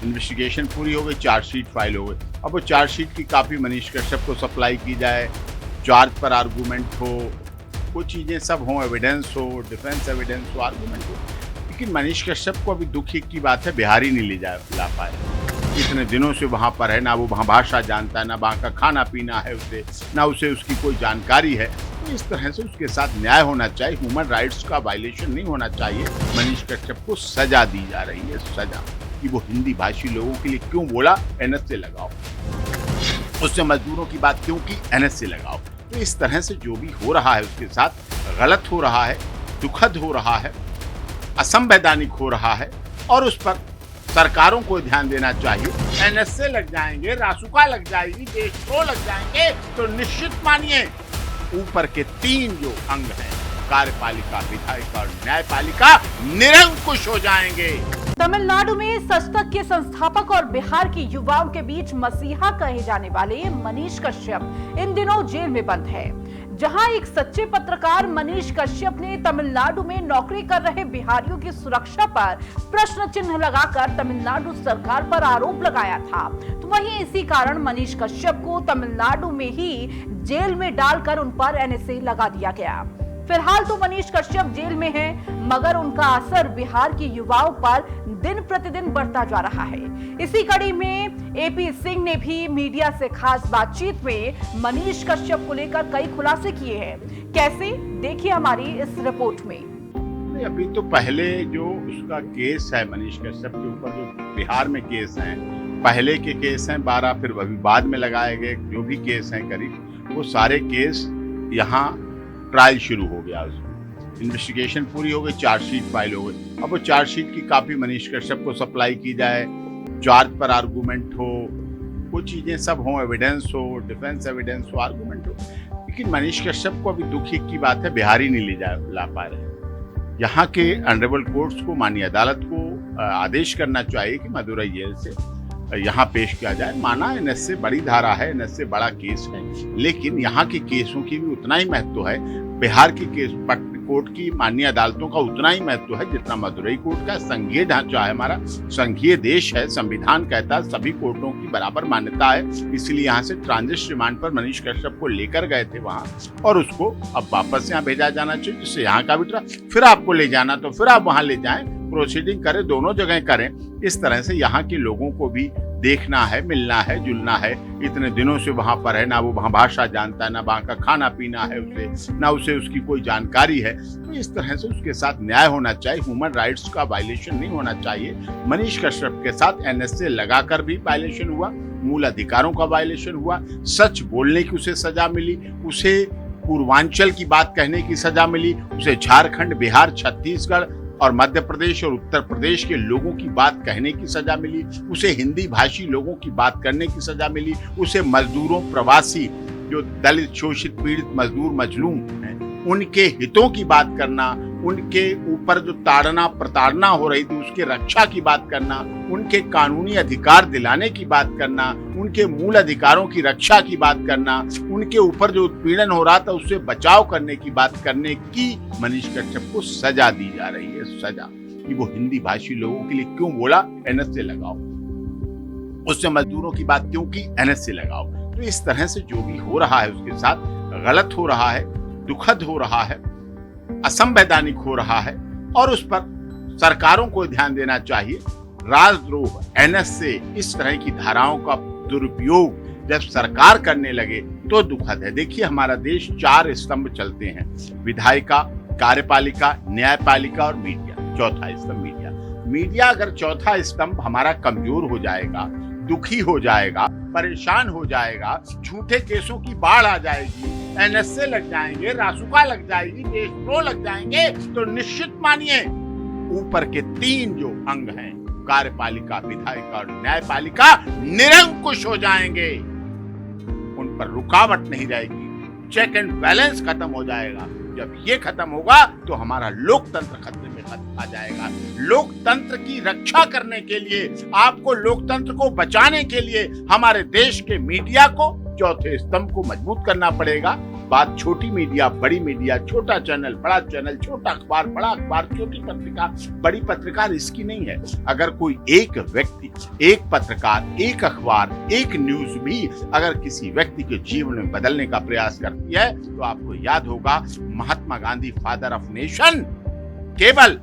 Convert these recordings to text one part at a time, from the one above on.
Investigation पूरी हो गई, चार्जशीट फाइल हो गई। अब वो चार्जशीट की कॉपी मनीष कश्यप को सप्लाई की जाए, चार्ज पर आर्गूमेंट हो, वो चीज़ें सब हों, एविडेंस हो, डिफेंस एविडेंस हो, आर्गूमेंट हो। लेकिन मनीष कश्यप को अभी दुख की बात है, बिहार ही नहीं ला पाए। इतने दिनों से वहाँ पर है, ना वो वहाँ भाषा जानता है, ना वहाँ का खाना पीना है उसे, ना उसे उसकी कोई जानकारी है। तो इस तरह से उसके साथ न्याय होना चाहिए, ह्यूमन राइट्स का वायलेशन नहीं होना चाहिए। मनीष कश्यप को सजा दी जा रही है, सजा कि वो हिंदी भाषी लोगों के लिए क्यों बोला एनएसए लगाओ, उससे मजदूरों की बात क्यों की एनएसए लगाओ। तो इस तरह से जो भी हो रहा है उसके साथ गलत हो रहा है, दुखद हो रहा है, असंवैधानिक हो रहा है और उस पर सरकारों को ध्यान देना चाहिए। एनएसए लग जाएंगे, रासुका लग जाएगी, देशद्रोह लग जाएंगे तो निश्चित मानिए ऊपर के 3 जो अंग हैं, कार्यपालिका, विधायिका और न्यायपालिका, निरंकुश हो जाएंगे। तमिलनाडु में सचतक के संस्थापक और बिहार के युवाओं के बीच मसीहा कहे जाने वाले मनीष कश्यप इन दिनों जेल में बंद है। जहां एक सच्चे पत्रकार मनीष कश्यप ने तमिलनाडु में नौकरी कर रहे बिहारियों की सुरक्षा पर प्रश्न चिन्ह लगाकर तमिलनाडु सरकार पर आरोप लगाया था, तो वहीं इसी कारण मनीष कश्यप को तमिलनाडु में ही जेल में डालकर उन पर एनएसए लगा दिया गया। फिलहाल तो मनीष कश्यप जेल में हैं, मगर उनका असर बिहार के युवाओं पर दिन प्रतिदिन बढ़ता जा रहा है। इसी कड़ी में एपी सिंह ने भी मीडिया से खास बातचीत में मनीष कश्यप को लेकर कई खुलासे किए हैं। कैसे, देखिए हमारी इस रिपोर्ट में। अभी तो पहले जो उसका केस है मनीष कश्यप के ऊपर, जो बिहार में केस हैं, पहले के केस हैं 12, फिर अभी बाद में लगाए गए जो भी केस हैं करीब, वो सारे केस यहाँ ट्रायल शुरू हो गया। उसमें इन्वेस्टिगेशन पूरी हो गई, चार्जशीट फाइल हो गई। अब वो चार्जशीट की कॉपी मनीष कश्यप को सप्लाई की जाए, चार्ज पर आर्गूमेंट हो, वो चीज़ें सब हों, एविडेंस हो, डिफेंस एविडेंस हो, आर्गूमेंट हो। लेकिन मनीष कश्यप को अभी दुख की बात है, बिहार ही नहीं ला पा रहे। यहाँ के ऑनरेबल कोर्ट्स को, माननीय अदालत को आदेश करना चाहिए कि मदुरई जेल से यहाँ पेश किया जाए। माना एनएसए बड़ी धारा है, एनएसए बड़ा केस है, लेकिन यहाँ के केसों की भी उतना ही महत्व है, बिहार की केस कोर्ट की माननीय अदालतों का उतना ही महत्व है जितना मदुरई कोर्ट का। संघीय ढांचा है हमारा, संघीय देश है, संविधान कहता है सभी कोर्टों की बराबर मान्यता है। इसलिए यहाँ से ट्रांजिट रिमांड पर मनीष कश्यप को लेकर गए थे वहाँ, और उसको अब वापस यहाँ भेजा जाना चाहिए, जिससे यहाँ का भी फिर आपको ले जाना तो फिर आप वहाँ ले जाएं, प्रोसीडिंग करें, दोनों जगह करें। इस तरह से यहाँ के लोगों को भी देखना है, मिलना है, जुलना है। इतने दिनों से वहाँ पर है, ना वो वहाँ भाषा जानता है, ना वहाँ का खाना पीना है उसे, ना उसे उसकी कोई जानकारी है। तो इस तरह से उसके साथ न्याय होना चाहिए, ह्यूमन राइट्स का वायलेशन नहीं होना चाहिए। मनीष कश्यप के साथ एनएसए लगाकर भी वायलेशन हुआ, मूल अधिकारों का वायलेशन हुआ, सच बोलने की उसे सजा मिली, उसे पूर्वांचल की बात कहने की सजा मिली, उसे झारखंड, बिहार, छत्तीसगढ़ और मध्य प्रदेश और उत्तर प्रदेश के लोगों की बात कहने की सजा मिली, उसे हिंदी भाषी लोगों की बात करने की सजा मिली, उसे मजदूरों, प्रवासी, जो दलित, शोषित, पीड़ित मजदूर, मजलूम हैं, उनके हितों की बात करना, उनके ऊपर जो ताड़ना प्रताड़ना हो रही थी उसके रक्षा की बात करना, उनके कानूनी अधिकार दिलाने की बात करना, उनके मूल अधिकारों की रक्षा की बात करना, उनके ऊपर जो उत्पीड़न हो रहा था उससे बचाव करने की बात करने की मनीष कश्यप को सजा दी जा रही है, सजा कि वो हिंदी भाषी लोगों के लिए क्यों बोला एनएसए लगाओ, उससे मजदूरों की बात क्यों की एनएसए लगाओ। तो इस तरह से जो भी हो रहा है उसके साथ गलत हो रहा है, दुखद हो रहा है, असंवैधानिक हो रहा है और उस पर सरकारों को ध्यान देना चाहिए। राजद्रोह, एनएसए, इस तरह की धाराओं का दुरुपयोग जब सरकार करने लगे तो दुखद है। देखिए हमारा देश 4 स्तंभ चलते हैं, विधायिका, कार्यपालिका, न्यायपालिका और मीडिया, चौथा स्तंभ मीडिया। मीडिया अगर चौथा स्तंभ हमारा कमजोर हो जाएगा, दुखी हो जाएगा, परेशान हो जाएगा, झूठे केसों की बाढ़ आ जाएगी, एनएसए लग जाएंगे, रासुका लग जाएगी, देशद्रोह लग जाएंगे, तो निश्चित मानिए ऊपर के 3 जो अंग हैं, कार्यपालिका, विधायिका और न्यायपालिका, निरंकुश हो जाएंगे। उन पर रुकावट नहीं रहेगी, चेक एंड बैलेंस खत्म हो जाएगा। जब ये खत्म होगा तो हमारा लोकतंत्र खतरे में आ जाएगा। लोकतंत्र की रक्षा करने के लिए, आपको लोकतंत्र को बचाने के लिए हमारे देश के मीडिया को चौथे स्तंभ को मजबूत करना पड़ेगा। बात छोटी मीडिया, बड़ी मीडिया, छोटा चैनल, बड़ा चैनल, छोटा अखबार, बड़ा अखबार, छोटी पत्रिका, बड़ी पत्रिकार इसकी नहीं है। अगर कोई एक व्यक्ति, एक पत्रकार, एक अखबार, एक न्यूज भी अगर किसी व्यक्ति के जीवन में बदलने का प्रयास करती है तो आपको याद होगा Mahatma Gandhi father of nation केवल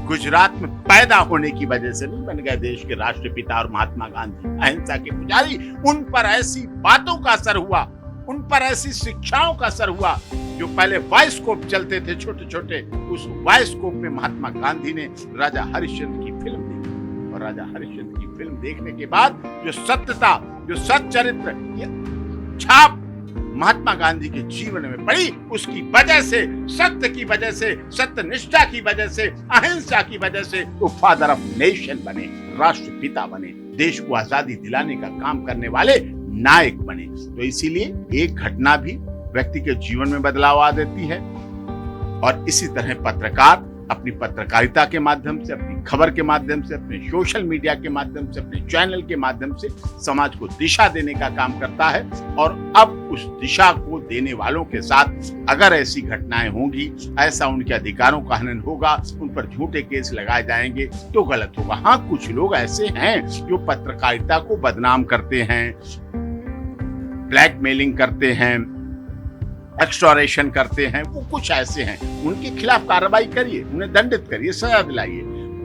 गुजरात में पैदा होने की वजह से नहीं बन गए देश के राष्ट्रपिता और महात्मा गांधी अहिंसा के पुजारी। उन पर ऐसी बातों का असर हुआ, उन पर ऐसी शिक्षाओं का असर हुआ जो पहले वाइस्कोप चलते थे छोटे छोटे, उस वाइस्कोप में महात्मा गांधी ने राजा हरिश्चंद्र की फिल्म देखी और राजा हरिश्चंद्र की फिल्म देखने के बाद जो सत्यता, जो सच्चरित्र छाप महात्मा गांधी के जीवन में पड़ी, उसकी वजह से, सत्य की वजह से, सत्यनिष्ठा की वजह से, अहिंसा की वजह से वो फादर ऑफ नेशन बने, राष्ट्रपिता बने, देश को आजादी दिलाने का काम करने वाले नायक बने। तो इसीलिए एक घटना भी व्यक्ति के जीवन में बदलाव आ देती है और इसी तरह पत्रकार अपनी पत्रकारिता के माध्यम से, अपनी खबर के माध्यम से, अपने सोशल मीडिया के माध्यम से, अपने चैनल के माध्यम से समाज को दिशा देने का काम करता है। और अब उस दिशा को देने वालों के साथ अगर ऐसी घटनाएं होंगी, ऐसा उनके अधिकारों का हनन होगा, उन पर झूठे केस लगाए जाएंगे तो गलत होगा। हाँ, कुछ लोग ऐसे हैं जो पत्रकारिता को बदनाम करते हैं, ब्लैकमेलिंग करते हैं, एक्सटॉर्शन करते हैं, वो कुछ ऐसे हैं, उनके खिलाफ कार्रवाई करिए, उन्हें दंडित करिए, सजा दिलाइए।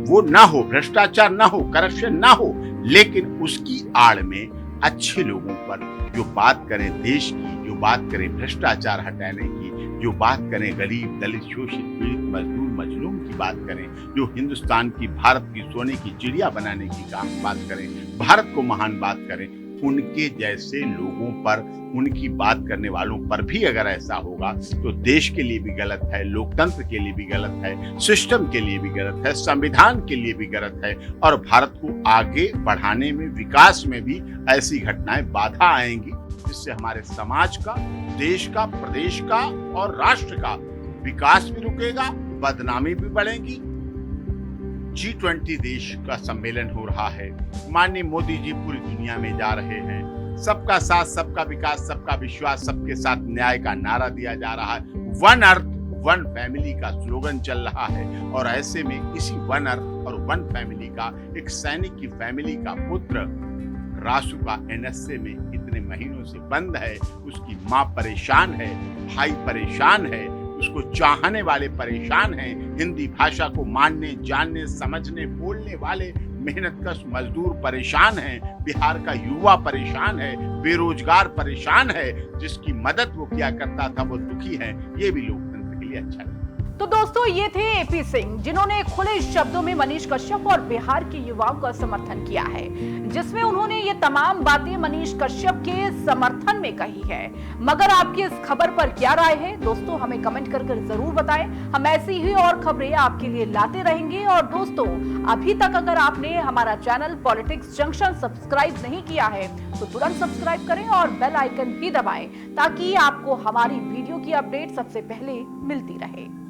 वो ना हो, भ्रष्टाचार ना हो, करप्शन ना हो, लेकिन उसकी आड़ में अच्छे लोगों पर जो बात करें देश की, जो बात करें भ्रष्टाचार हटाने की, जो बात करें गरीब, दलित, शोषित, पीड़ित, मजदूर, मजलूम की बात करें, जो हिंदुस्तान की, भारत की सोने की चिड़िया बनाने की बात करें, भारत को महान बात करें, उनके जैसे लोगों पर, उनकी बात करने वालों पर भी अगर ऐसा होगा तो देश के लिए भी गलत है, लोकतंत्र के लिए भी गलत है, सिस्टम के लिए भी गलत है, संविधान के लिए भी गलत है और भारत को आगे बढ़ाने में, विकास में भी ऐसी घटनाएं बाधा आएंगी, जिससे हमारे समाज का, देश का, प्रदेश का और राष्ट्र का विकास भी रुकेगा, बदनामी भी बढ़ेगी। G20 देश का सम्मेलन हो रहा है, माननीय मोदी जी पूरी दुनिया में जा रहे हैं, सबका साथ, सबका विकास, सबका विश्वास, सबके साथ न्याय का नारा दिया जा रहा है, वन अर्थ वन फैमिली का स्लोगन चल रहा है और ऐसे में इसी वन अर्थ और वन फैमिली का एक सैनिक की फैमिली का पुत्र रासू का NSA में इतने महीनों से बंद है, उसकी माँ परेशान है, भाई परेशान है, उसको चाहने वाले परेशान हैं, हिंदी भाषा को मानने, जानने, समझने, बोलने वाले मेहनतकश मजदूर परेशान हैं, बिहार का युवा परेशान है, बेरोजगार परेशान है, जिसकी मदद वो किया करता था वो दुखी है। ये भी लोकतंत्र के लिए अच्छा नहीं। तो दोस्तों, ये थे AP सिंह, जिन्होंने खुले शब्दों में मनीष कश्यप और बिहार के युवाओं का समर्थन किया है, जिसमें उन्होंने ये तमाम बातें मनीष कश्यप के समर्थन में कही है। मगर आपकी इस खबर पर क्या राय है दोस्तों, हमें कमेंट कर जरूर बताएं। हम ऐसी ही और खबरें आपके लिए लाते रहेंगे। और दोस्तों, अभी तक अगर आपने हमारा चैनल पॉलिटिक्स जंक्शन सब्सक्राइब नहीं किया है तो तुरंत सब्सक्राइब करें और बेल आइकन भी दबाएं, ताकि आपको हमारी वीडियो की अपडेट सबसे पहले मिलती रहे।